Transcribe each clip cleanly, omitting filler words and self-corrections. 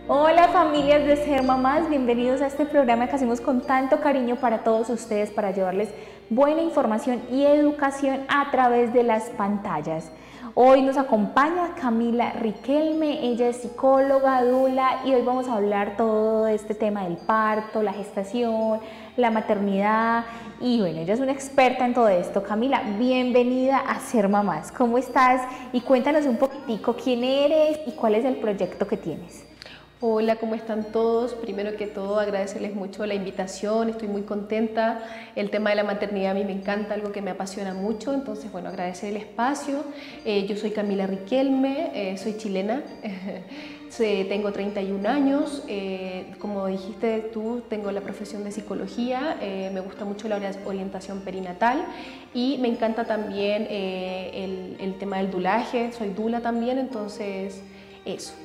Hola familias de Ser Mamás, bienvenidos a este programa que hacemos con tanto cariño para todos ustedes para llevarles buena información y educación a través de las pantallas. Hoy nos acompaña Camila Riquelme, ella es psicóloga, dula, y hoy vamos a hablar todo este tema del parto, la gestación, la maternidad, y bueno, ella es una experta en todo esto. Camila, bienvenida a Ser Mamás, ¿cómo estás? Y cuéntanos un poquitico quién eres y cuál es el proyecto que tienes. Hola, ¿cómo están todos? Primero que todo, agradecerles mucho la invitación, estoy muy contenta. El tema de la maternidad a mí me encanta, algo que me apasiona mucho, entonces, bueno, agradecer el espacio. Yo soy Camila Riquelme, soy chilena, tengo 31 años, como dijiste tú, tengo la profesión de psicología, me gusta mucho la orientación perinatal y me encanta también el tema del dulaje, soy dula también, entonces, eso.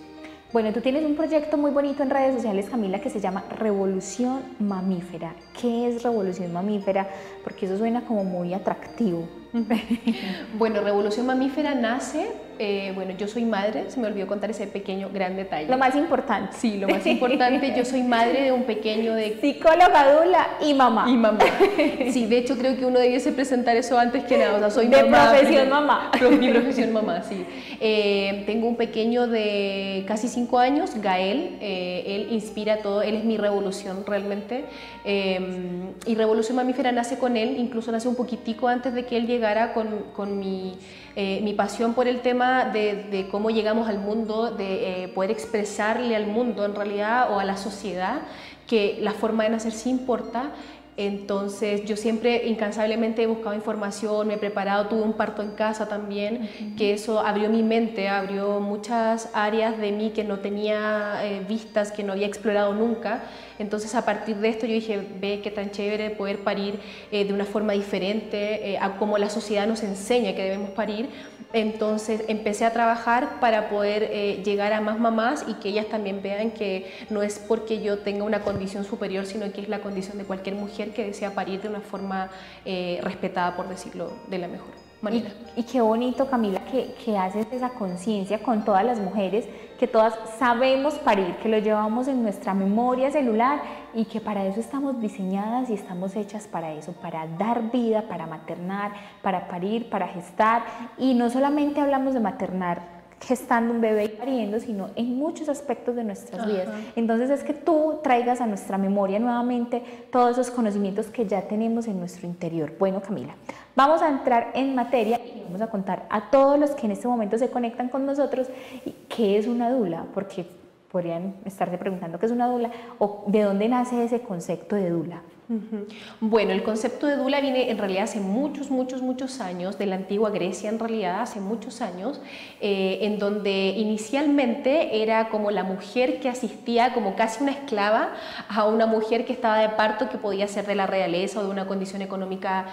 Bueno, tú tienes un proyecto muy bonito en redes sociales, Camila, que se llama Revolución Mamífera. ¿Qué es Revolución Mamífera? Porque eso suena como muy atractivo. Bueno, Revolución Mamífera nace, bueno, yo soy madre, se me olvidó contar ese pequeño gran detalle. Lo más importante. Sí, lo más importante, yo soy madre de un pequeño de... Psicóloga, dula y mamá. Y mamá. Sí, de hecho creo que uno debiese presentar eso antes que nada, o sea, soy de mamá. Profesión mamá. Mi profesión mamá, sí. Tengo un pequeño de casi 5 años, Gael, él inspira todo, él es mi revolución realmente, y Revolución Mamífera nace con él, incluso nace un poquitico antes de que él llegara con mi pasión por el tema de cómo llegamos al mundo, de poder expresarle al mundo en realidad o a la sociedad que la forma de nacer sí importa. Entonces yo siempre incansablemente he buscado información, me he preparado, tuve un parto en casa también, que eso abrió mi mente, abrió muchas áreas de mí que no tenía vistas, que no había explorado nunca. Entonces a partir de esto yo dije, ve qué tan chévere poder parir de una forma diferente, a como la sociedad nos enseña que debemos parir. Entonces empecé a trabajar para poder llegar a más mamás y que ellas también vean que no es porque yo tenga una condición superior, sino que es la condición de cualquier mujer que desea parir de una forma respetada, por decirlo de la mejor manera. Y qué bonito, Camila, que haces esa conciencia con todas las mujeres, que todas sabemos parir, que lo llevamos en nuestra memoria celular y que para eso estamos diseñadas y estamos hechas para eso, para dar vida, para maternar, para parir, para gestar. Y no solamente hablamos de maternar gestando un bebé y pariendo, sino en muchos aspectos de nuestras vidas. Entonces es que tú traigas a nuestra memoria nuevamente todos esos conocimientos que ya tenemos en nuestro interior. Bueno, Camila, vamos a entrar en materia y vamos a contar a todos los que en este momento se conectan con nosotros qué es una dula, porque podrían estarse preguntando qué es una dula o de dónde nace ese concepto de dula. Bueno, el concepto de dula viene en realidad hace muchos años, de la antigua Grecia en realidad, hace muchos años, en donde inicialmente era como la mujer que asistía como casi una esclava a una mujer que estaba de parto, que podía ser de la realeza o de una condición económica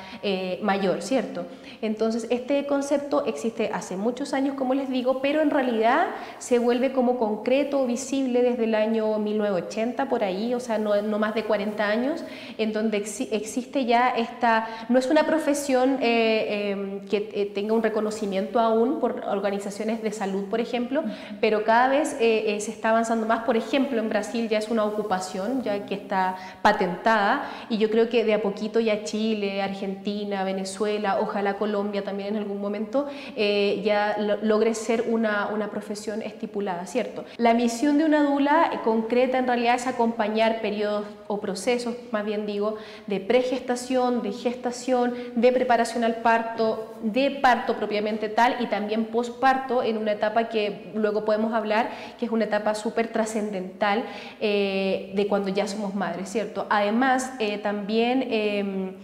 mayor, ¿cierto? Entonces este concepto existe hace muchos años, como les digo, pero en realidad se vuelve como concreto o visible desde el año 1980 por ahí, o sea, no más de 40 años, en donde existe ya esta, no es una profesión que tenga un reconocimiento aún por organizaciones de salud, por ejemplo, pero cada vez se está avanzando más. Por ejemplo, en Brasil ya es una ocupación ya que está patentada, y yo creo que de a poquito ya Chile, Argentina, Venezuela, ojalá Colombia también en algún momento ya logre ser una profesión estipulada, ¿cierto? La misión de una dula concreta en realidad es acompañar periodos o procesos, más bien digo, de pregestación, de gestación, de preparación al parto, de parto propiamente tal y también posparto en una etapa que luego podemos hablar, que es una etapa súper trascendental de cuando ya somos madres, ¿cierto? Además, también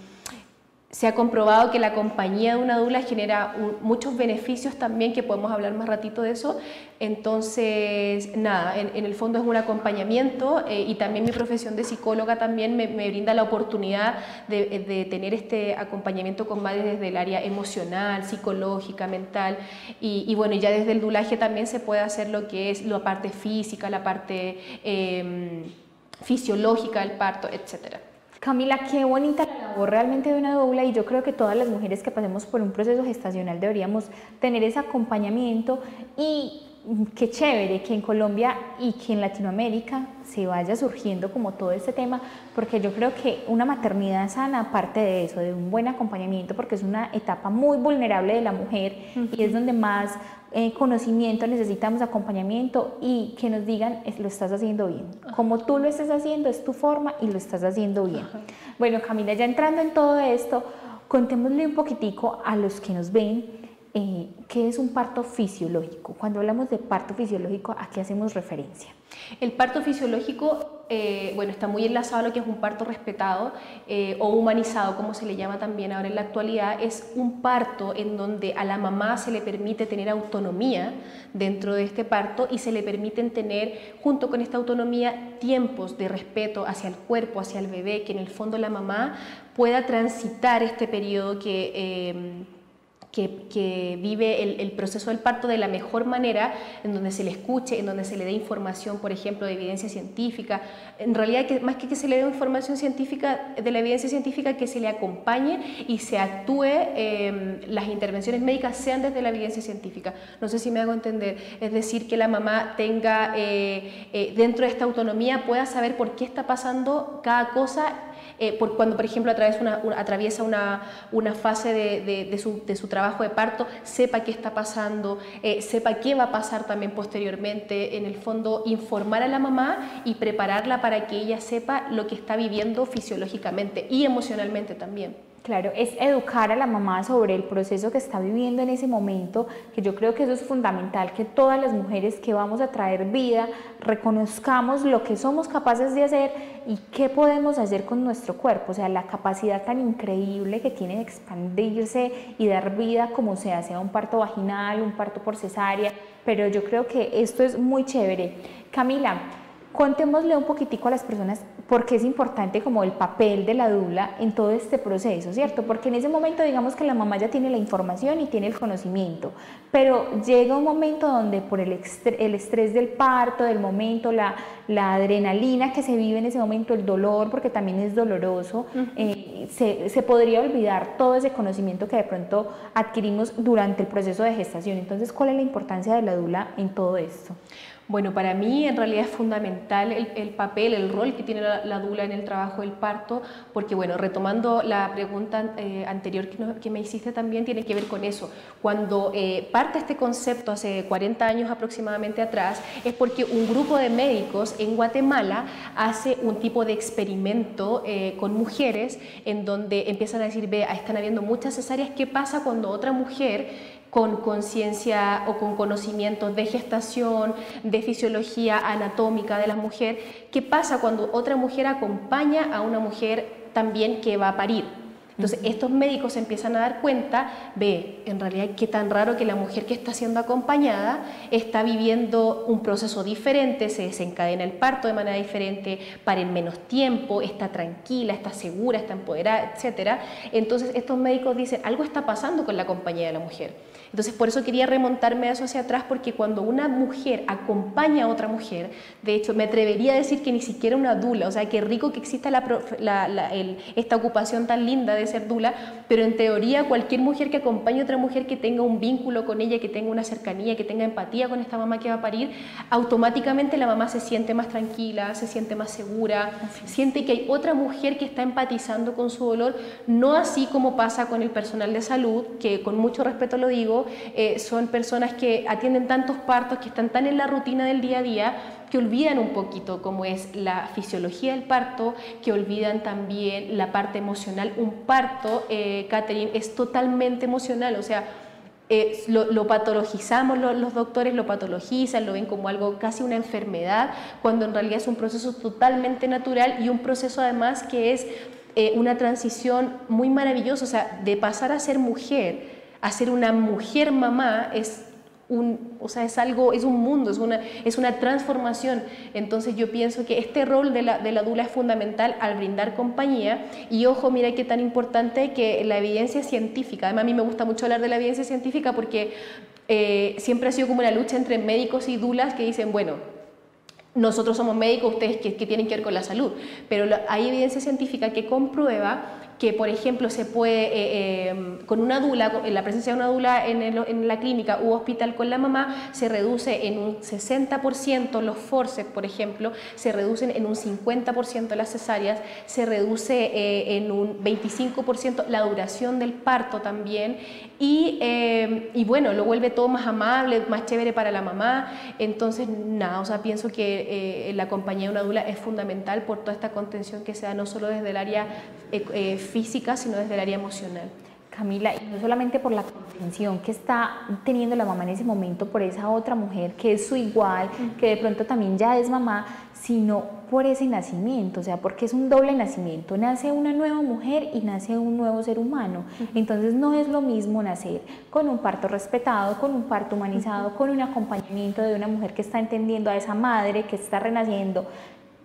se ha comprobado que la compañía de una dula genera muchos beneficios también, que podemos hablar más ratito de eso. Entonces, nada, en el fondo es un acompañamiento y también mi profesión de psicóloga también me brinda la oportunidad de tener este acompañamiento con madres desde el área emocional, psicológica, mental y bueno, ya desde el dulaje también se puede hacer lo que es la parte física, la parte fisiológica del parto, etcétera. Camila, qué bonita la labor realmente de una doula, y yo creo que todas las mujeres que pasemos por un proceso gestacional deberíamos tener ese acompañamiento y qué chévere que en Colombia y que en Latinoamérica se vaya surgiendo como todo este tema, porque yo creo que una maternidad sana parte de eso, de un buen acompañamiento, porque es una etapa muy vulnerable de la mujer y es donde más conocimiento necesitamos, acompañamiento, y que nos digan, lo estás haciendo bien, como tú lo estés haciendo es tu forma y lo estás haciendo bien. Bueno, Camila, ya entrando en todo esto, contémosle un poquitico a los que nos ven ¿qué es un parto fisiológico? Cuando hablamos de parto fisiológico, ¿a qué hacemos referencia? El parto fisiológico, bueno, está muy enlazado a lo que es un parto respetado o humanizado, como se le llama también ahora en la actualidad. Es un parto en donde a la mamá se le permite tener autonomía dentro de este parto y se le permiten tener, junto con esta autonomía, tiempos de respeto hacia el cuerpo, hacia el bebé, que en el fondo la mamá pueda transitar este periodo que vive el proceso del parto de la mejor manera, en donde se le escuche, en donde se le dé información, por ejemplo, de evidencia científica. En realidad, más que se le dé información científica, de la evidencia científica, que se le acompañe y se actúe, las intervenciones médicas sean desde la evidencia científica. No sé si me hago entender. Es decir, que la mamá tenga, dentro de esta autonomía, pueda saber por qué está pasando cada cosa, cuando, por ejemplo, atraviesa una fase de su trabajo de parto, sepa qué está pasando, sepa qué va a pasar también posteriormente. En el fondo, informar a la mamá y prepararla para que ella sepa lo que está viviendo fisiológicamente y emocionalmente también. Claro, es educar a la mamá sobre el proceso que está viviendo en ese momento, que yo creo que eso es fundamental, que todas las mujeres que vamos a traer vida reconozcamos lo que somos capaces de hacer y qué podemos hacer con nuestro cuerpo, o sea, la capacidad tan increíble que tiene de expandirse y dar vida como sea un parto vaginal, un parto por cesárea, pero yo creo que esto es muy chévere. Camila, contémosle un poquitico a las personas por qué es importante como el papel de la dula en todo este proceso, ¿cierto? Porque en ese momento digamos que la mamá ya tiene la información y tiene el conocimiento, pero llega un momento donde por el estrés del parto, del momento, la adrenalina que se vive en ese momento, el dolor, porque también es doloroso, se podría olvidar todo ese conocimiento que de pronto adquirimos durante el proceso de gestación. Entonces, ¿cuál es la importancia de la dula en todo esto? Bueno, para mí en realidad es fundamental el papel, el rol que tiene la dula en el trabajo del parto, porque bueno, retomando la pregunta anterior que me hiciste también, tiene que ver con eso. Cuando parte este concepto hace 40 años aproximadamente atrás, es porque un grupo de médicos en Guatemala hace un tipo de experimento con mujeres en donde empiezan a decir, ve, están habiendo muchas cesáreas, ¿qué pasa cuando otra mujer con conciencia o con conocimientos de gestación, de fisiología anatómica de la mujer, qué pasa cuando otra mujer acompaña a una mujer también que va a parir? Entonces, estos médicos se empiezan a dar cuenta, ve, en realidad qué tan raro que la mujer que está siendo acompañada está viviendo un proceso diferente, se desencadena el parto de manera diferente, para en menos tiempo, está tranquila, está segura, está empoderada, etc. Entonces, estos médicos dicen, algo está pasando con la compañía de la mujer. Entonces, por eso quería remontarme a eso hacia atrás, porque cuando una mujer acompaña a otra mujer, de hecho, me atrevería a decir que ni siquiera una dula, o sea, qué rico que exista esta ocupación tan linda de ser dula, pero en teoría cualquier mujer que acompañe a otra mujer, que tenga un vínculo con ella, que tenga una cercanía, que tenga empatía con esta mamá que va a parir, automáticamente la mamá se siente más tranquila, se siente más segura, siente que hay otra mujer que está empatizando con su dolor, no así como pasa con el personal de salud, que con mucho respeto lo digo, son personas que atienden tantos partos, que están tan en la rutina del día a día, que olvidan un poquito cómo es la fisiología del parto, que olvidan también la parte emocional. Un parto, Catherine, es totalmente emocional, o sea, lo patologizamos, los doctores lo patologizan, lo ven como algo casi una enfermedad, cuando en realidad es un proceso totalmente natural y un proceso además que es una transición muy maravillosa, o sea, de pasar a ser mujer a ser una mujer mamá es un mundo, es una transformación. Entonces yo pienso que este rol de la dula es fundamental al brindar compañía. Y ojo, mira qué tan importante que la evidencia científica, además a mí me gusta mucho hablar de la evidencia científica porque siempre ha sido como una lucha entre médicos y dulas que dicen, bueno, nosotros somos médicos, ustedes que tienen que ver con la salud, pero hay evidencia científica que comprueba que por ejemplo se puede, con una dula, en la presencia de una dula en la clínica u hospital con la mamá, se reduce en un 60% los forceps, por ejemplo, se reducen en un 50% las cesáreas, se reduce en un 25% la duración del parto también, y bueno, lo vuelve todo más amable, más chévere para la mamá. Entonces nada, o sea, pienso que la compañía de una dula es fundamental por toda esta contención que se da no solo desde el área física, sino desde el área emocional. Camila, y no solamente por la contención que está teniendo la mamá en ese momento por esa otra mujer que es su igual, que de pronto también ya es mamá, sino por ese nacimiento, o sea, porque es un doble nacimiento, nace una nueva mujer y nace un nuevo ser humano. Entonces no es lo mismo nacer con un parto respetado, con un parto humanizado, con un acompañamiento de una mujer que está entendiendo a esa madre que está renaciendo,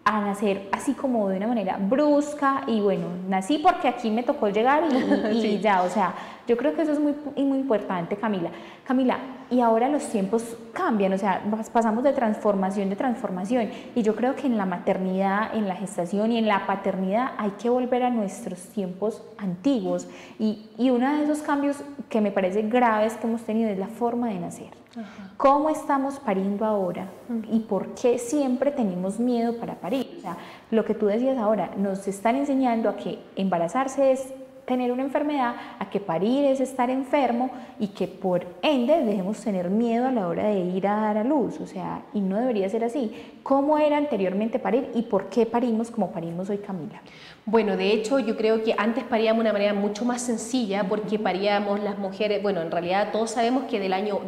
a nacer así como de una manera brusca y bueno, nací porque aquí me tocó llegar y sí. Ya, o sea, yo creo que eso es muy importante, Camila. Camila, y ahora los tiempos cambian, o sea, pasamos de transformación y yo creo que en la maternidad, en la gestación y en la paternidad hay que volver a nuestros tiempos antiguos y uno de esos cambios que me parece graves que hemos tenido es la forma de nacer. Ajá. ¿Cómo estamos pariendo ahora? ¿Y por qué siempre tenemos miedo para parir? O sea, lo que tú decías ahora, nos están enseñando a que embarazarse es tener una enfermedad, a que parir es estar enfermo y que por ende debemos tener miedo a la hora de ir a dar a luz, o sea, y no debería ser así. ¿Cómo era anteriormente parir y por qué parimos como parimos hoy, Camila? Bueno, de hecho yo creo que antes paríamos de una manera mucho más sencilla porque paríamos las mujeres, bueno, en realidad todos sabemos que del año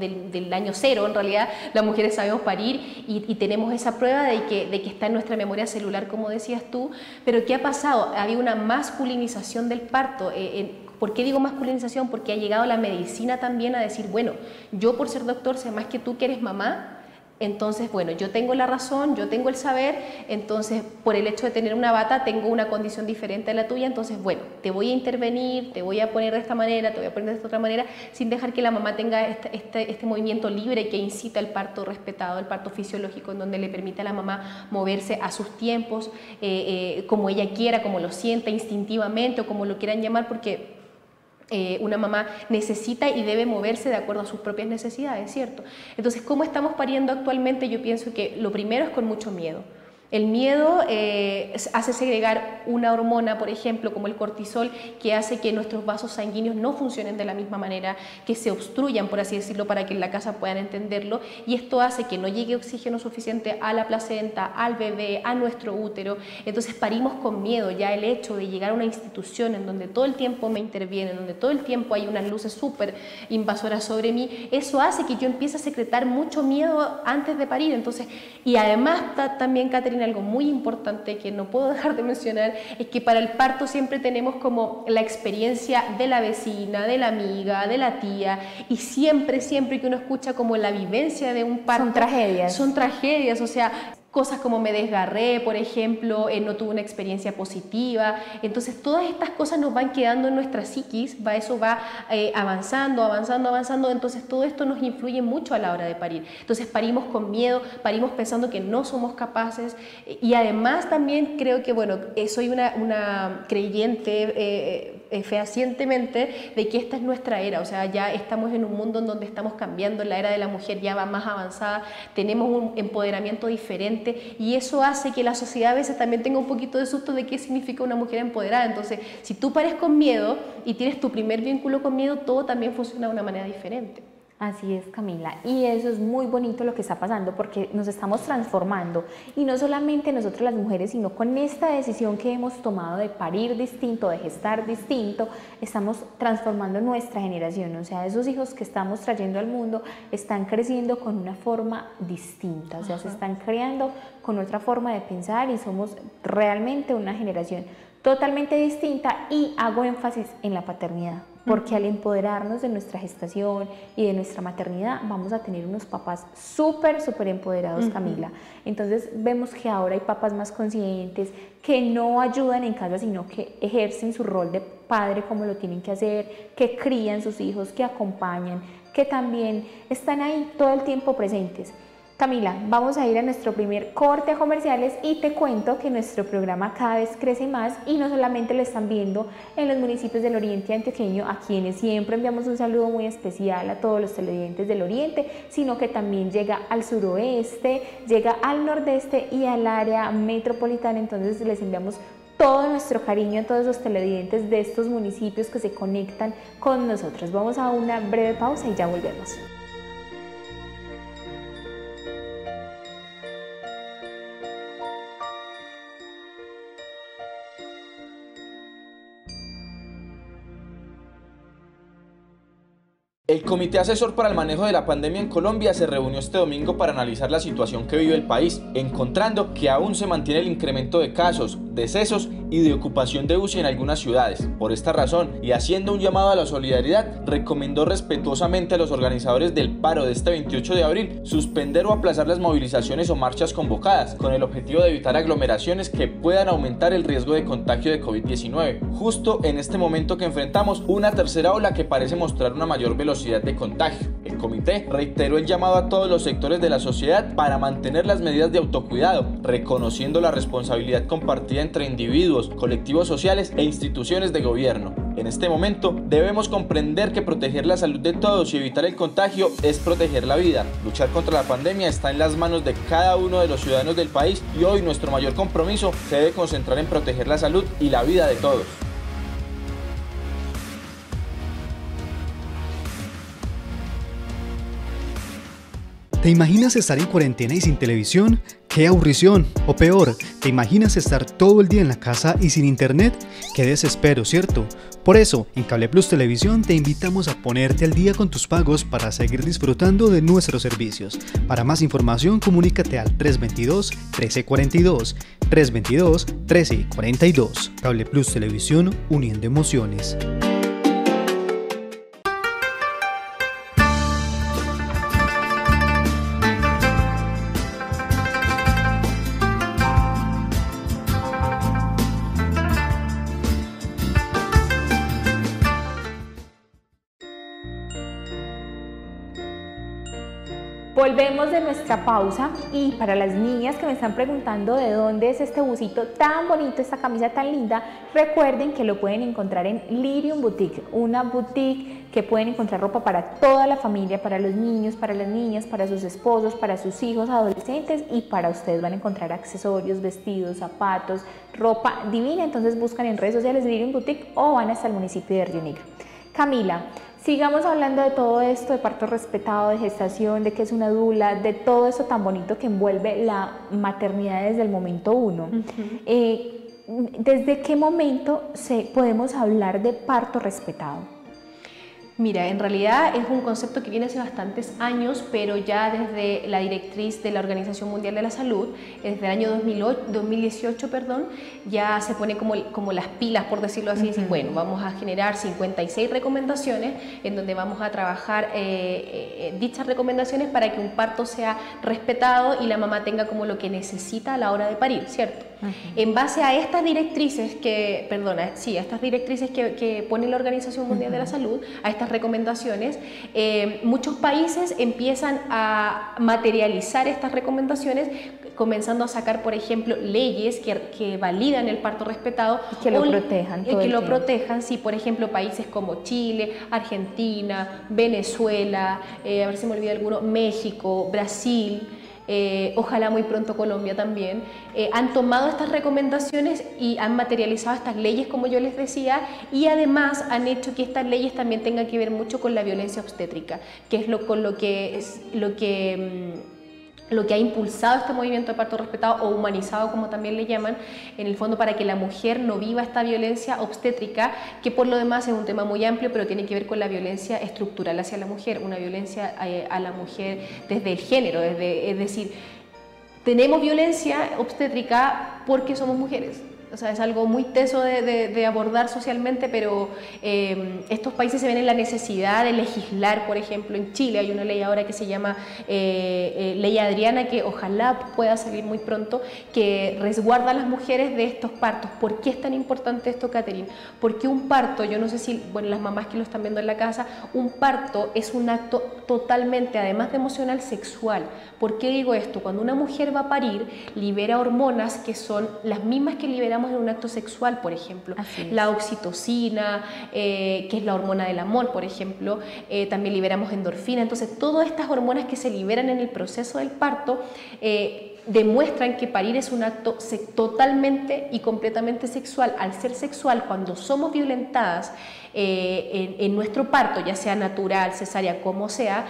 cero, en realidad las mujeres sabemos parir y tenemos esa prueba de que está en nuestra memoria celular, como decías tú, pero ¿qué ha pasado? Había una masculinización del parto. ¿Por qué digo masculinización? Porque ha llegado la medicina también a decir, bueno, yo por ser doctor sé más que tú que eres mamá. Entonces, bueno, yo tengo la razón, yo tengo el saber, entonces por el hecho de tener una bata tengo una condición diferente a la tuya, entonces, bueno, te voy a intervenir, te voy a poner de esta manera, te voy a poner de esta otra manera, sin dejar que la mamá tenga este movimiento libre que incita el parto respetado, el parto fisiológico, en donde le permite a la mamá moverse a sus tiempos, como ella quiera, como lo sienta instintivamente o como lo quieran llamar, porque una mamá necesita y debe moverse de acuerdo a sus propias necesidades, ¿cierto? Entonces, ¿cómo estamos pariendo actualmente? Yo pienso que lo primero es con mucho miedo. El miedo hace segregar una hormona, por ejemplo, como el cortisol, que hace que nuestros vasos sanguíneos no funcionen de la misma manera, que se obstruyan, por así decirlo, para que en la casa puedan entenderlo, y esto hace que no llegue oxígeno suficiente a la placenta, al bebé, a nuestro útero. Entonces parimos con miedo. Ya el hecho de llegar a una institución en donde todo el tiempo me intervienen, donde todo el tiempo hay unas luces súper invasoras sobre mí, eso hace que yo empiece a secretar mucho miedo antes de parir. Entonces, y además también, Caterina, algo muy importante que no puedo dejar de mencionar es que para el parto siempre tenemos como la experiencia de la vecina, de la amiga, de la tía, y siempre que uno escucha como la vivencia de un parto, son tragedias, o sea, cosas como me desgarré, por ejemplo, no tuve una experiencia positiva. Entonces todas estas cosas nos van quedando en nuestra psiquis, eso va avanzando, entonces todo esto nos influye mucho a la hora de parir. Entonces parimos con miedo, parimos pensando que no somos capaces, y además también creo que, bueno, soy una creyente fehacientemente de que esta es nuestra era, o sea, ya estamos en un mundo en donde estamos cambiando, la era de la mujer ya va más avanzada, tenemos un empoderamiento diferente, y eso hace que la sociedad a veces también tenga un poquito de susto de qué significa una mujer empoderada. Entonces, si tú pares con miedo y tienes tu primer vínculo con miedo, todo también funciona de una manera diferente. Así es, Camila, y eso es muy bonito lo que está pasando porque nos estamos transformando, y no solamente nosotros las mujeres, sino con esta decisión que hemos tomado de parir distinto, de gestar distinto, estamos transformando nuestra generación. O sea, esos hijos que estamos trayendo al mundo están creciendo con una forma distinta, o sea, se están creando con otra forma de pensar, y somos realmente una generación totalmente distinta. Y hago énfasis en la paternidad, porque al empoderarnos de nuestra gestación y de nuestra maternidad vamos a tener unos papás súper empoderados, Camila. Entonces vemos que ahora hay papás más conscientes, que no ayudan en casa, sino que ejercen su rol de padre como lo tienen que hacer, que crían sus hijos, que acompañan, que también están ahí todo el tiempo presentes. Camila, vamos a ir a nuestro primer corte a comerciales y te cuento que nuestro programa cada vez crece más y no solamente lo están viendo en los municipios del Oriente Antioqueño, a quienes siempre enviamos un saludo muy especial a todos los televidentes del Oriente, sino que también llega al suroeste, llega al nordeste y al área metropolitana. Entonces les enviamos todo nuestro cariño a todos los televidentes de estos municipios que se conectan con nosotros. Vamos a una breve pausa y ya volvemos. El Comité Asesor para el Manejo de la Pandemia en Colombia se reunió este domingo para analizar la situación que vive el país, encontrando que aún se mantiene el incremento de casos, decesos y de ocupación de UCI en algunas ciudades. Por esta razón, y haciendo un llamado a la solidaridad, recomendó respetuosamente a los organizadores del paro de este 28 de abril suspender o aplazar las movilizaciones o marchas convocadas, con el objetivo de evitar aglomeraciones que puedan aumentar el riesgo de contagio de COVID-19, justo en este momento que enfrentamos una tercera ola que parece mostrar una mayor velocidad de contagio. El comité reiteró el llamado a todos los sectores de la sociedad para mantener las medidas de autocuidado, reconociendo la responsabilidad compartida entre individuos, colectivos sociales e instituciones de gobierno. En este momento debemos comprender que proteger la salud de todos y evitar el contagio es proteger la vida. Luchar contra la pandemia está en las manos de cada uno de los ciudadanos del país y hoy nuestro mayor compromiso se debe concentrar en proteger la salud y la vida de todos. ¿Te imaginas estar en cuarentena y sin televisión? ¡Qué aburrición! O peor, ¿te imaginas estar todo el día en la casa y sin internet? ¡Qué desespero!, ¿cierto? Por eso, en Cable Plus Televisión te invitamos a ponerte al día con tus pagos para seguir disfrutando de nuestros servicios. Para más información, comunícate al 322-1342, 322-1342. Cable Plus Televisión, uniendo emociones. Volvemos de nuestra pausa y para las niñas que me están preguntando de dónde es este busito tan bonito, esta camisa tan linda, recuerden que lo pueden encontrar en Lirium Boutique, una boutique que pueden encontrar ropa para toda la familia, para los niños, para las niñas, para sus esposos, para sus hijos adolescentes y para ustedes. Van a encontrar accesorios, vestidos, zapatos, ropa divina. Entonces buscan en redes sociales Lirium Boutique o van hasta el municipio de Río Negro. Camila, sigamos hablando de todo esto, de parto respetado, de gestación, de qué es una dula, de todo eso tan bonito que envuelve la maternidad desde el momento uno. ¿Desde qué momento podemos hablar de parto respetado? Mira, en realidad es un concepto que viene hace bastantes años, pero ya desde la directriz de la Organización Mundial de la Salud, desde el año 2018, ya se pone como las pilas, por decirlo así, decir, bueno, vamos a generar 56 recomendaciones en donde vamos a trabajar dichas recomendaciones para que un parto sea respetado y la mamá tenga como lo que necesita a la hora de parir, ¿cierto? En base a estas directrices que pone la Organización Mundial de la Salud, a estas recomendaciones, muchos países empiezan a materializar estas recomendaciones, comenzando a sacar, por ejemplo, leyes que validan el parto respetado y que lo protejan. Sí, por ejemplo, países como Chile, Argentina, Venezuela, a ver si me olvida alguno, México, Brasil. Ojalá muy pronto Colombia también, han tomado estas recomendaciones y han materializado estas leyes, como yo les decía, y además han hecho que estas leyes también tengan que ver mucho con la violencia obstétrica, que es lo que ha impulsado este movimiento de parto respetado o humanizado, como también le llaman, en el fondo para que la mujer no viva esta violencia obstétrica, que por lo demás es un tema muy amplio, pero tiene que ver con la violencia estructural hacia la mujer, una violencia a la mujer desde el género, es decir, tenemos violencia obstétrica porque somos mujeres. O sea, es algo muy teso de abordar socialmente, pero estos países se ven en la necesidad de legislar. Por ejemplo, en Chile hay una ley ahora que se llama Ley Adriana, que ojalá pueda salir muy pronto, que resguarda a las mujeres de estos partos. ¿Por qué es tan importante esto, Catherine? Porque un parto, yo no sé si, bueno, las mamás que lo están viendo en la casa, un parto es un acto totalmente, además de emocional, sexual. ¿Por qué digo esto? Cuando una mujer va a parir, libera hormonas que son las mismas que liberamos en un acto sexual, por ejemplo. La oxitocina, que es la hormona del amor, por ejemplo, también liberamos endorfina. Entonces, todas estas hormonas que se liberan en el proceso del parto demuestran que parir es un acto totalmente y completamente sexual. Al ser sexual, cuando somos violentadas en nuestro parto, ya sea natural, cesárea, como sea,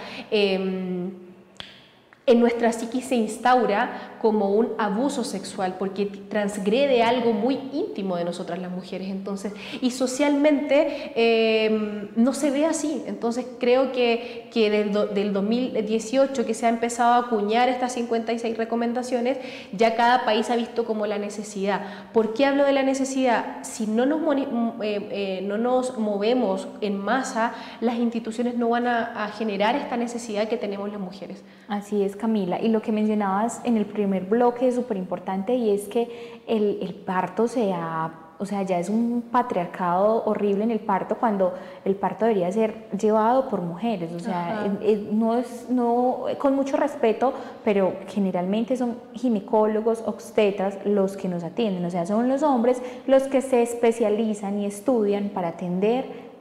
en nuestra psiquis se instaura como un abuso sexual, porque transgrede algo muy íntimo de nosotras las mujeres. Entonces, y socialmente no se ve así. Entonces creo que del 2018 que se ha empezado a acuñar estas 56 recomendaciones, ya cada país ha visto como la necesidad. ¿Por qué hablo de la necesidad? Si no nos movemos en masa, las instituciones no van a generar esta necesidad que tenemos las mujeres. Así es, Camila, y lo que mencionabas en el primer bloque es súper importante, y es que el parto o sea, ya es un patriarcado horrible en el parto, cuando el parto debería ser llevado por mujeres. O sea, con mucho respeto, pero generalmente son ginecólogos, obstetras los que nos atienden. O sea, son los hombres los que se especializan y estudian para atender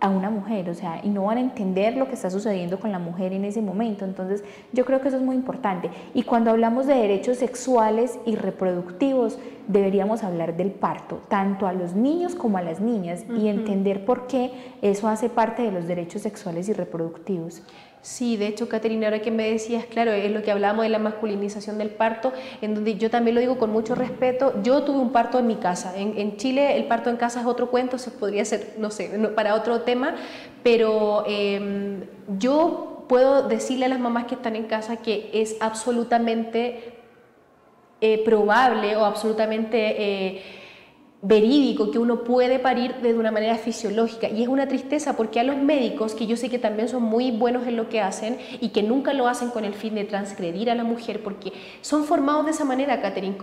a una mujer, o sea, y no van a entender lo que está sucediendo con la mujer en ese momento. Entonces yo creo que eso es muy importante. Y cuando hablamos de derechos sexuales y reproductivos, deberíamos hablar del parto, tanto a los niños como a las niñas, y entender por qué eso hace parte de los derechos sexuales y reproductivos. Sí, de hecho, Caterina, ahora que me decías, claro, es lo que hablábamos de la masculinización del parto, en donde yo también lo digo con mucho respeto. Yo tuve un parto en mi casa. En Chile el parto en casa es otro cuento, eso podría ser, no sé, para otro tema, pero yo puedo decirle a las mamás que están en casa que es absolutamente probable o absolutamente verídico que uno puede parir de una manera fisiológica, y es una tristeza porque a los médicos, que yo sé que también son muy buenos en lo que hacen y que nunca lo hacen con el fin de transgredir a la mujer, porque son formados de esa manera, Catherine.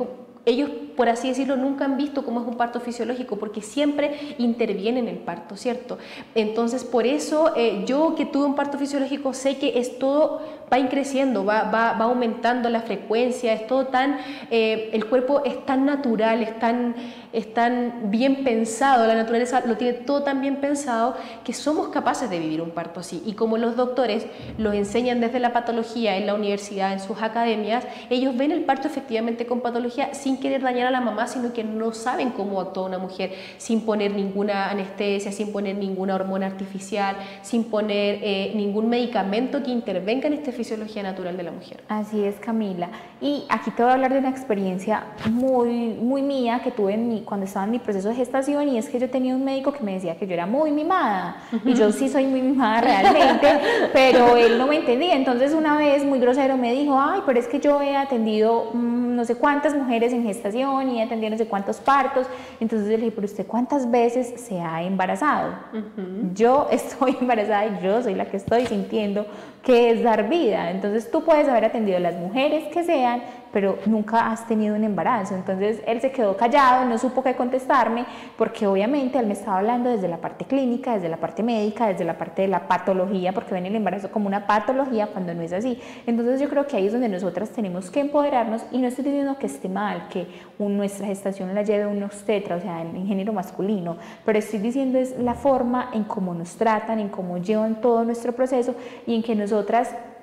Ellos, por así decirlo, nunca han visto cómo es un parto fisiológico, porque siempre intervienen en el parto, ¿cierto? Entonces, por eso yo que tuve un parto fisiológico sé que es todo, va increciendo, va aumentando la frecuencia, es todo tan, el cuerpo es tan natural, es tan bien pensado, la naturaleza lo tiene todo tan bien pensado, que somos capaces de vivir un parto así. Y como los doctores lo enseñan desde la patología en la universidad, en sus academias, ellos ven el parto efectivamente con patología, sin querer dañar a la mamá, sino que no saben cómo actúa una mujer, sin poner ninguna anestesia, sin poner ninguna hormona artificial, sin poner ningún medicamento que intervenga en esta fisiología natural de la mujer. Así es, Camila. Y aquí te voy a hablar de una experiencia muy mía que tuve cuando estaba en mi proceso de gestación, y es que yo tenía un médico que me decía que yo era muy mimada, y yo sí soy muy mimada realmente, pero él no me entendía. Entonces una vez, muy grosero, me dijo: ay, pero es que yo he atendido no sé cuántas mujeres en gestación y he atendido no sé cuántos partos. Entonces yo le dije: pero ¿usted cuántas veces se ha embarazado? Yo estoy embarazada y yo soy la que estoy sintiendo que es dar vida. Entonces tú puedes haber atendido a las mujeres que sean, pero nunca has tenido un embarazo. Entonces él se quedó callado, no supo qué contestarme, porque obviamente él me estaba hablando desde la parte clínica, desde la parte médica, desde la parte de la patología, porque ven el embarazo como una patología cuando no es así. Entonces yo creo que ahí es donde nosotras tenemos que empoderarnos, y no estoy diciendo que esté mal que nuestra gestación la lleve un obstetra, o sea, en género masculino, pero estoy diciendo es la forma en cómo nos tratan, en cómo llevan todo nuestro proceso, y en que nosotras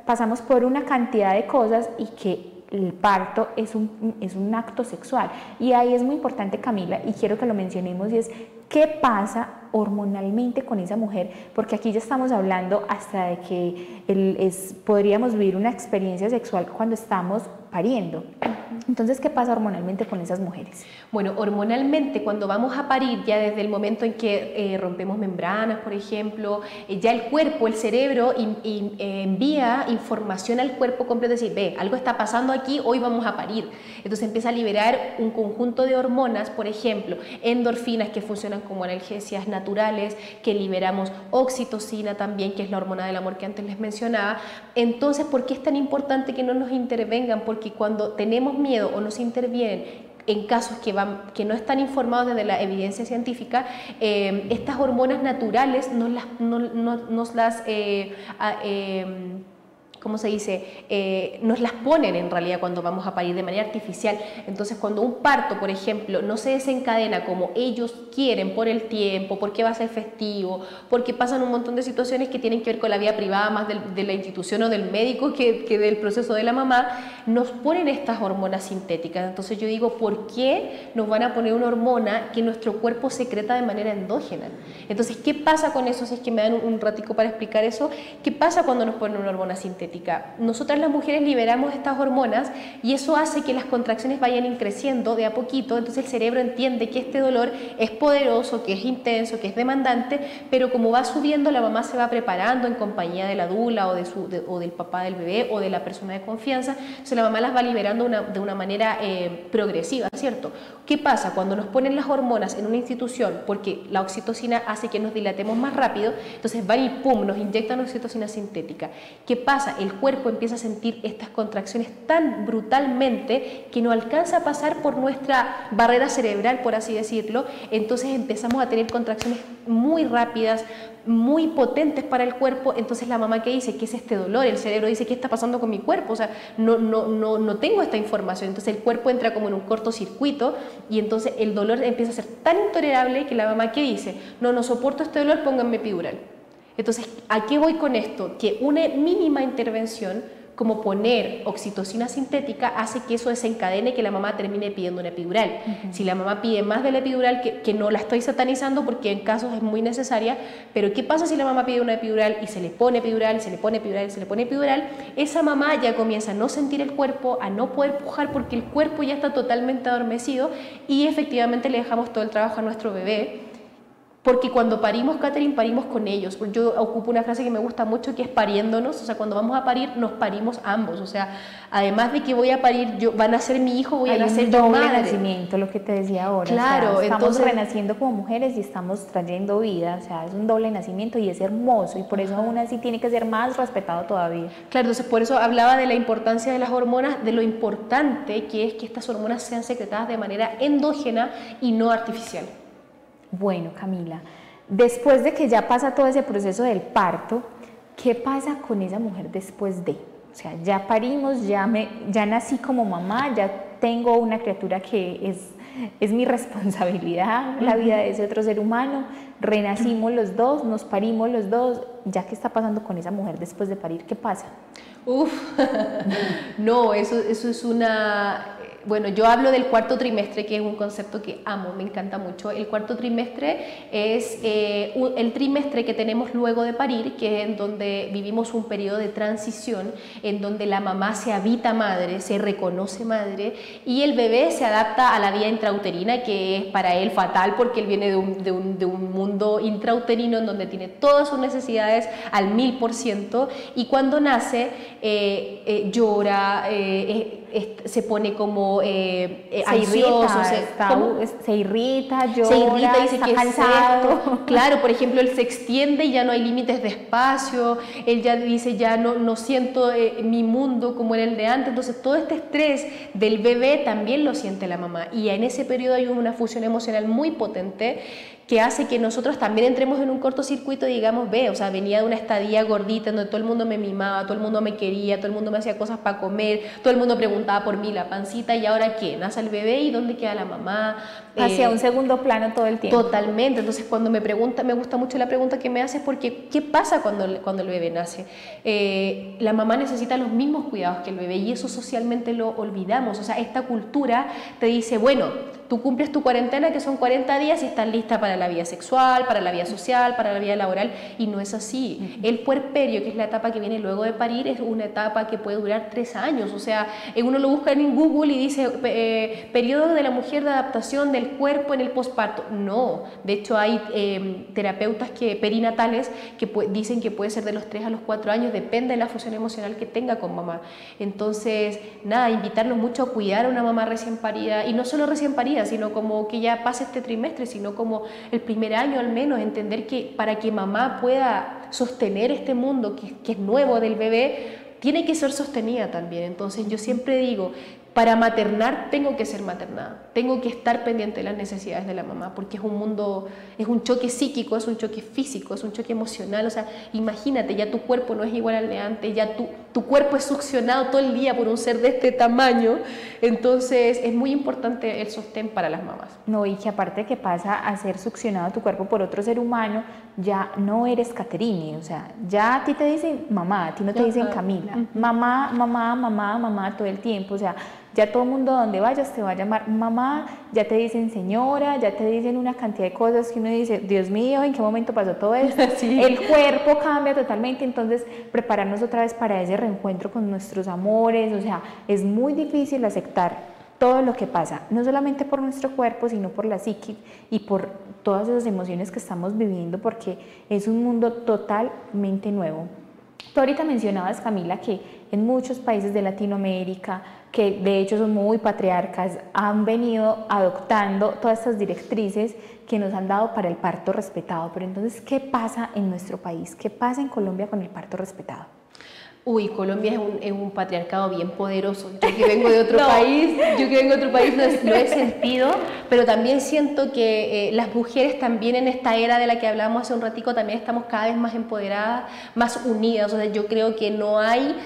pasamos por una cantidad de cosas, y que el parto es un acto sexual. Y ahí es muy importante, Camila, y quiero que lo mencionemos, y es qué pasa hormonalmente con esa mujer, porque aquí ya estamos hablando hasta de que podríamos vivir una experiencia sexual cuando estamos pariendo. Entonces, ¿qué pasa hormonalmente con esas mujeres? Bueno, hormonalmente cuando vamos a parir, ya desde el momento en que rompemos membranas, por ejemplo, ya el cuerpo, el cerebro envía información al cuerpo completo, decir, ve, algo está pasando aquí, hoy vamos a parir. Entonces empieza a liberar un conjunto de hormonas, por ejemplo, endorfinas que funcionan como analgesias naturales, que liberamos oxitocina también, que es la hormona del amor que antes les mencionaba. Entonces, ¿por qué es tan importante que no nos intervengan? Porque cuando tenemos miedo o nos intervienen en casos que no están informados desde la evidencia científica, estas hormonas naturales ¿cómo se dice? Nos las ponen en realidad cuando vamos a parir de manera artificial. Entonces, cuando un parto, por ejemplo, no se desencadena como ellos quieren por el tiempo, porque va a ser festivo, porque pasan un montón de situaciones que tienen que ver con la vida privada más de la institución o del médico que del proceso de la mamá, nos ponen estas hormonas sintéticas. Entonces yo digo, ¿por qué nos van a poner una hormona que nuestro cuerpo secreta de manera endógena? Entonces, ¿qué pasa con eso? Si es que me dan un ratico para explicar eso, ¿qué pasa cuando nos ponen una hormona sintética? Nosotras las mujeres liberamos estas hormonas y eso hace que las contracciones vayan creciendo de a poquito, entonces el cerebro entiende que este dolor es poderoso, que es intenso, que es demandante, pero como va subiendo, la mamá se va preparando en compañía de la dula o del papá del bebé o de la persona de confianza, entonces la mamá las va liberando de una manera progresiva, ¿cierto? ¿Qué pasa? Cuando nos ponen las hormonas en una institución, porque la oxitocina hace que nos dilatemos más rápido, entonces van y pum, nos inyectan oxitocina sintética. ¿Qué pasa? El cuerpo empieza a sentir estas contracciones tan brutalmente que no alcanza a pasar por nuestra barrera cerebral, por así decirlo, entonces empezamos a tener contracciones muy rápidas, muy potentes para el cuerpo. Entonces la mamá, ¿qué dice? ¿Qué es este dolor? El cerebro dice, ¿qué está pasando con mi cuerpo? O sea, no tengo esta información. Entonces el cuerpo entra como en un cortocircuito y entonces el dolor empieza a ser tan intolerable que la mamá, ¿qué dice? No soporto este dolor, pónganme epidural. Entonces, ¿a qué voy con esto? Que una mínima intervención, como poner oxitocina sintética, hace que eso desencadene que la mamá termine pidiendo una epidural. Si la mamá pide más de la epidural, que no la estoy satanizando porque en casos es muy necesaria, pero ¿qué pasa si la mamá pide una epidural y se le pone epidural, se le pone epidural, se le pone epidural? Esa mamá ya comienza a no sentir el cuerpo, a no poder pujar porque el cuerpo ya está totalmente adormecido y efectivamente le dejamos todo el trabajo a nuestro bebé. Porque cuando parimos, Catherine, parimos con ellos. Yo ocupo una frase que me gusta mucho, que es pariéndonos. O sea, cuando vamos a parir, nos parimos ambos. O sea, además de que voy a parir, van a ser mi hijo, voy a nacer yo madre. Doble nacimiento, lo que te decía ahora. Claro, o sea, estamos entonces, renaciendo como mujeres y estamos trayendo vida. O sea, es un doble nacimiento y es hermoso. Y por eso aún así tiene que ser más respetado todavía. Claro, entonces por eso hablaba de la importancia de las hormonas, de lo importante que es que estas hormonas sean secretadas de manera endógena y no artificial. Bueno, Camila, después de que ya pasa todo ese proceso del parto, ¿qué pasa con esa mujer después de? O sea, ya parimos, ya nací como mamá, ya tengo una criatura que es mi responsabilidad, la vida de ese otro ser humano, renacimos los dos, nos parimos los dos, ¿ya qué está pasando con esa mujer después de parir? ¿Qué pasa? No, eso es una... Bueno, yo hablo del cuarto trimestre, que es un concepto que amo, me encanta mucho. El cuarto trimestre es el trimestre que tenemos luego de parir, que es en donde vivimos un periodo de transición, en donde la mamá se habita madre, se reconoce madre, y el bebé se adapta a la vida intrauterina, que es para él fatal, porque él viene de un mundo intrauterino en donde tiene todas sus necesidades al 1000%, y cuando nace llora, se pone como ansioso, se irrita, llora, se irrita, dice está que cansado. Claro, por ejemplo, él se extiende y ya no hay límites de espacio, él ya dice, ya no siento mi mundo como era el de antes, entonces todo este estrés del bebé también lo siente la mamá, y en ese periodo hay una fusión emocional muy potente que hace que nosotros también entremos en un cortocircuito y digamos, o sea, venía de una estadía gordita donde todo el mundo me mimaba, todo el mundo me quería, todo el mundo me hacía cosas para comer, todo el mundo preguntaba por mí, la pancita, y ahora ¿qué? Nace el bebé y ¿dónde queda la mamá? Hacia un segundo plano todo el tiempo. Totalmente, entonces cuando me gusta mucho la pregunta que me haces, porque ¿qué pasa cuando el bebé nace? La mamá necesita los mismos cuidados que el bebé y eso socialmente lo olvidamos, o sea, esta cultura te dice, bueno, tú cumples tu cuarentena, que son 40 días, y estás lista para la vida sexual, para la vida social, para la vida laboral, y no es así. El puerperio, que es la etapa que viene luego de parir, es una etapa que puede durar 3 años, o sea, uno lo busca en Google y dice periodo de la mujer de adaptación del cuerpo en el posparto. No, de hecho hay terapeutas perinatales que dicen que puede ser de los 3 a los 4 años, depende de la fusión emocional que tenga con mamá. Entonces, nada, invitarnos mucho a cuidar a una mamá recién parida, y no solo recién parida, sino como que ya pase este trimestre, sino como el primer año al menos, entender que para que mamá pueda sostener este mundo que es nuevo del bebé, tiene que ser sostenida también. Entonces yo siempre digo, para maternar tengo que ser maternada, tengo que estar pendiente de las necesidades de la mamá, porque es un mundo, es un choque psíquico, es un choque físico, es un choque emocional. O sea, imagínate, ya tu cuerpo no es igual al de antes, ya tu cuerpo es succionado todo el día por un ser de este tamaño. Entonces es muy importante el sostén para las mamás. No, y que aparte que pasa a ser succionado tu cuerpo por otro ser humano, ya no eres Caterine, o sea, ya a ti te dicen mamá, a ti no te dicen Camila, mamá, mamá, mamá, mamá todo el tiempo. O sea, ya todo el mundo donde vayas te va a llamar mamá, ya te dicen señora, ya te dicen una cantidad de cosas que uno dice, Dios mío, ¿en qué momento pasó todo esto? Sí. El cuerpo cambia totalmente, entonces prepararnos otra vez para ese reencuentro con nuestros amores. O sea, es muy difícil aceptar todo lo que pasa, no solamente por nuestro cuerpo, sino por la psique y por todas esas emociones que estamos viviendo, porque es un mundo totalmente nuevo. Tú ahorita mencionabas, Camila, que en muchos países de Latinoamérica, que de hecho son muy patriarcas, han venido adoptando todas estas directrices que nos han dado para el parto respetado. Pero entonces, ¿qué pasa en nuestro país? ¿Qué pasa en Colombia con el parto respetado? Uy, Colombia es un patriarcado bien poderoso. Yo que vengo de otro país, lo he sentido, pero también siento que las mujeres también en esta era de la que hablamos hace un ratico también estamos cada vez más empoderadas, más unidas. O sea, yo creo que no hay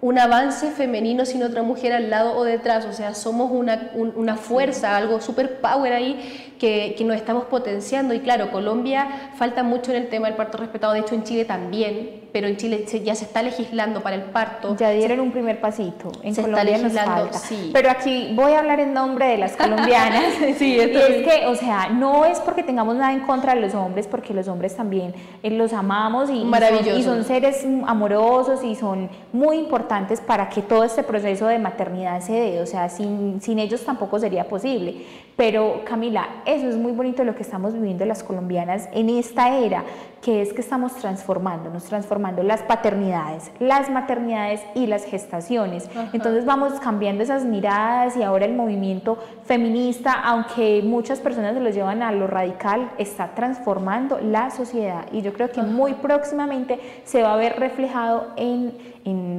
un avance femenino sin otra mujer al lado o detrás. O sea, somos una fuerza, algo super power ahí que nos estamos potenciando. Y claro, Colombia falta mucho en el tema del parto respetado, de hecho en Chile también, pero en Chile ya se está legislando para el parto. Ya dieron un primer pasito, en Colombia nos falta. Sí. Pero aquí voy a hablar en nombre de las colombianas. Sí, y es que, o sea, no es porque tengamos nada en contra de los hombres, porque los hombres también los amamos y son seres amorosos y son muy importantes para que todo este proceso de maternidad se dé. O sea, sin ellos tampoco sería posible. Pero Camila, eso es muy bonito lo que estamos viviendo las colombianas en esta era, que es que estamos transformando las paternidades, las maternidades y las gestaciones. Ajá. Entonces vamos cambiando esas miradas, y ahora el movimiento feminista, aunque muchas personas se lo llevan a lo radical, está transformando la sociedad, y yo creo que muy próximamente se va a ver reflejado en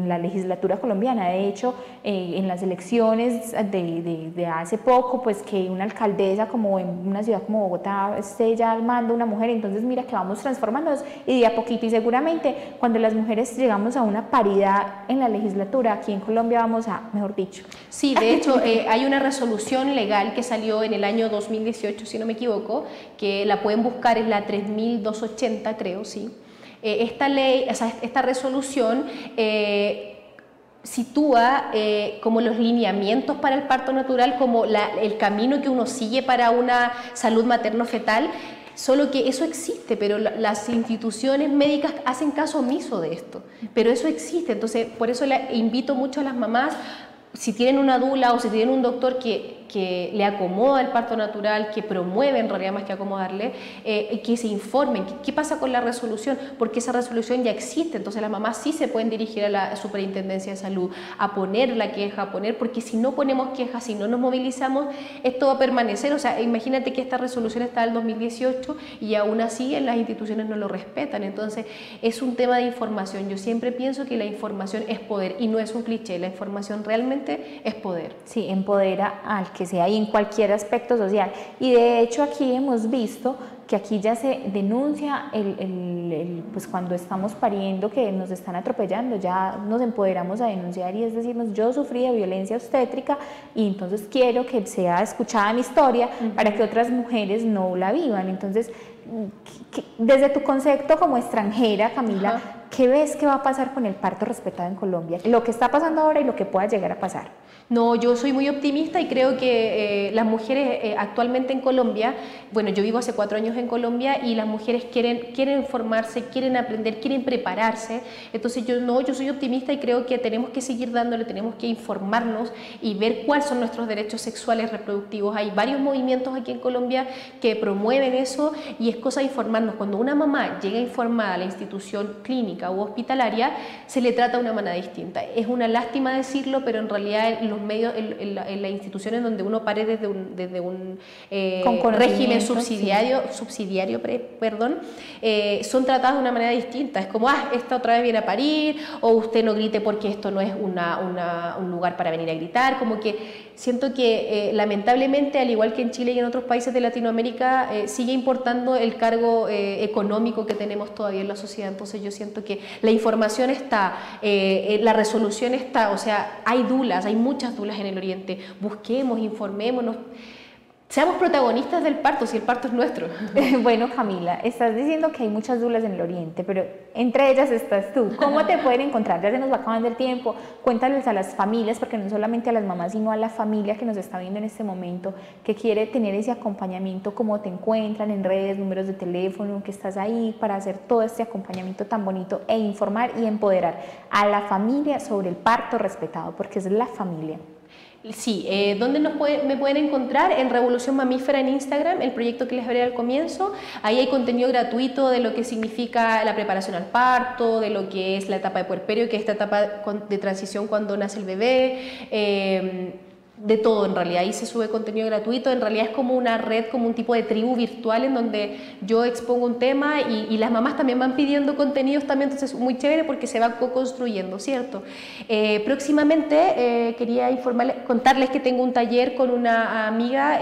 la legislatura colombiana. De hecho, en las elecciones de hace poco, pues que una alcaldesa como en una ciudad como Bogotá esté ya al mando una mujer. Entonces mira que vamos transformándonos, y de a poquito, y seguramente cuando las mujeres llegamos a una paridad en la legislatura aquí en Colombia vamos a, mejor dicho. Sí, de hecho hay una resolución legal que salió en el año 2018, si no me equivoco, que la pueden buscar, es la 3280, creo, sí. Esta ley, o sea, esta resolución sitúa como los lineamientos para el parto natural, como el camino que uno sigue para una salud materno-fetal. Solo que eso existe, pero las instituciones médicas hacen caso omiso de esto, pero eso existe. Entonces, por eso invito mucho a las mamás, si tienen una dula o si tienen un doctor que le acomoda el parto natural, que promueve en realidad más que acomodarle, que se informen qué pasa con la resolución, porque esa resolución ya existe. Entonces las mamás sí se pueden dirigir a la Superintendencia de Salud a poner la queja, porque si no ponemos quejas, si no nos movilizamos, esto va a permanecer. O sea, imagínate que esta resolución está del 2018 y aún así en las instituciones no lo respetan. Entonces es un tema de información. Yo siempre pienso que la información es poder, y no es un cliché, la información realmente es poder. Sí, empodera al que sea, y en cualquier aspecto social. Y de hecho aquí hemos visto que aquí ya se denuncia pues cuando estamos pariendo que nos están atropellando, ya nos empoderamos a denunciar, y es decirnos, yo sufrí de violencia obstétrica y entonces quiero que sea escuchada mi historia para que otras mujeres no la vivan. Entonces, desde tu concepto como extranjera, Camila, ¿qué ves que va a pasar con el parto respetado en Colombia? Lo que está pasando ahora y lo que pueda llegar a pasar. No, yo soy muy optimista y creo que las mujeres actualmente en Colombia, bueno, yo vivo hace 4 años en Colombia y las mujeres quieren formarse, quieren aprender, quieren prepararse. Entonces yo soy optimista y creo que tenemos que seguir dándole, tenemos que informarnos y ver cuáles son nuestros derechos sexuales reproductivos. Hay varios movimientos aquí en Colombia que promueven eso y es cosa de informarnos. Cuando una mamá llega informada a la institución clínica u hospitalaria, se le trata de una manera distinta. Es una lástima decirlo, pero en realidad los medios, en las instituciones donde uno pare desde un régimen subsidiario, son tratadas de una manera distinta. Es como, esta otra vez viene a parir, o usted no grite porque esto no es un lugar para venir a gritar. Como que siento que lamentablemente, al igual que en Chile y en otros países de Latinoamérica, sigue importando el cargo económico que tenemos todavía en la sociedad. Entonces yo siento que la información está, la resolución está, o sea, hay dulas, hay muchas dulas en el Oriente. Busquemos, informémonos, seamos protagonistas del parto, si el parto es nuestro. Bueno, Camila, estás diciendo que hay muchas dulas en el Oriente, pero entre ellas estás tú. ¿Cómo te pueden encontrar? Ya se nos va acabando el tiempo. Cuéntales a las familias, porque no solamente a las mamás, sino a la familia que nos está viendo en este momento, que quiere tener ese acompañamiento, cómo te encuentran en redes, números de teléfono, que estás ahí para hacer todo este acompañamiento tan bonito e informar y empoderar a la familia sobre el parto respetado, porque es la familia. Sí, ¿dónde me pueden encontrar? En Revolución Mamífera en Instagram, el proyecto que les hablé al comienzo. Ahí hay contenido gratuito de lo que significa la preparación al parto, de lo que es la etapa de puerperio, que es esta etapa de transición cuando nace el bebé. De todo en realidad, ahí se sube contenido gratuito, en realidad es como una red, como un tipo de tribu virtual en donde yo expongo un tema y las mamás también van pidiendo contenidos también, entonces muy chévere porque se va co-construyendo, ¿cierto? Próximamente quería contarles que tengo un taller con una amiga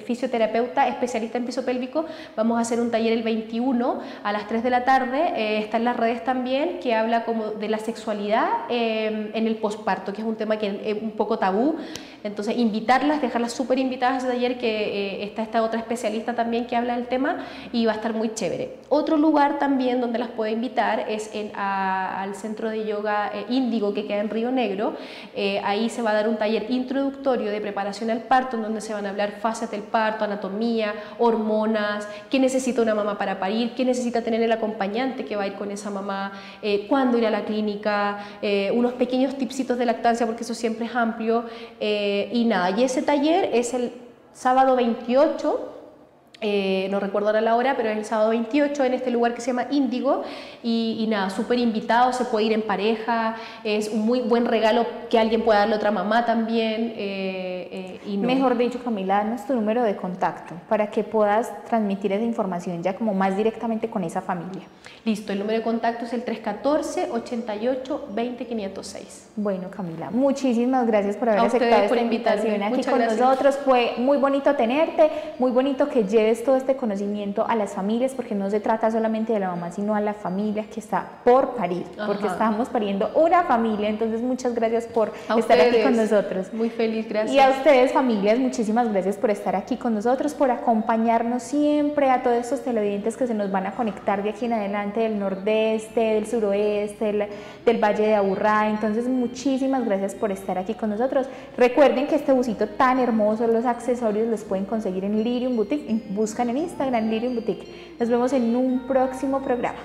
fisioterapeuta especialista en piso pélvico. Vamos a hacer un taller el 21 a las 3 de la tarde, está en las redes también, que habla como de la sexualidad en el posparto, que es un tema que es un poco tabú. Entonces invitarlas, dejarlas súper invitadas a ese taller, que está esta otra especialista también que habla del tema y va a estar muy chévere. Otro lugar también donde las puedo invitar es al centro de yoga Índigo, que queda en Río Negro. Ahí se va a dar un taller introductorio de preparación al parto, en donde se van a hablar fases del parto, anatomía, hormonas, qué necesita una mamá para parir, qué necesita tener el acompañante que va a ir con esa mamá, cuándo ir a la clínica, unos pequeños tipsitos de lactancia, porque eso siempre es amplio. Y nada, y ese taller es el sábado 28, no recuerdo ahora la hora, pero es el sábado 28 en este lugar que se llama Índigo y nada, súper invitado, se puede ir en pareja, es un muy buen regalo que alguien pueda darle a otra mamá también. Mejor dicho, Camila, danos tu número de contacto para que puedas transmitir esa información ya como más directamente con esa familia. Listo, el número de contacto es el 314-88-20-506. Bueno, Camila, muchísimas gracias por haber aceptado esta invitación aquí con nosotros. Fue muy bonito tenerte, muy bonito que lleves todo este conocimiento a las familias, porque no se trata solamente de la mamá, sino a la familia que está por parir, porque estamos pariendo una familia. Entonces, muchas gracias por estar aquí con nosotros. Muy feliz, gracias. Y a ustedes, familias, muchísimas gracias por estar aquí con nosotros, por acompañarnos siempre, a todos estos televidentes que se nos van a conectar de aquí en adelante, del nordeste, del suroeste, del Valle de Aburrá. Entonces, muchísimas gracias por estar aquí con nosotros. Recuerden que este busito tan hermoso, los accesorios los pueden conseguir en Lirium Boutique. Buscan en Instagram Lirium Boutique. Nos vemos en un próximo programa.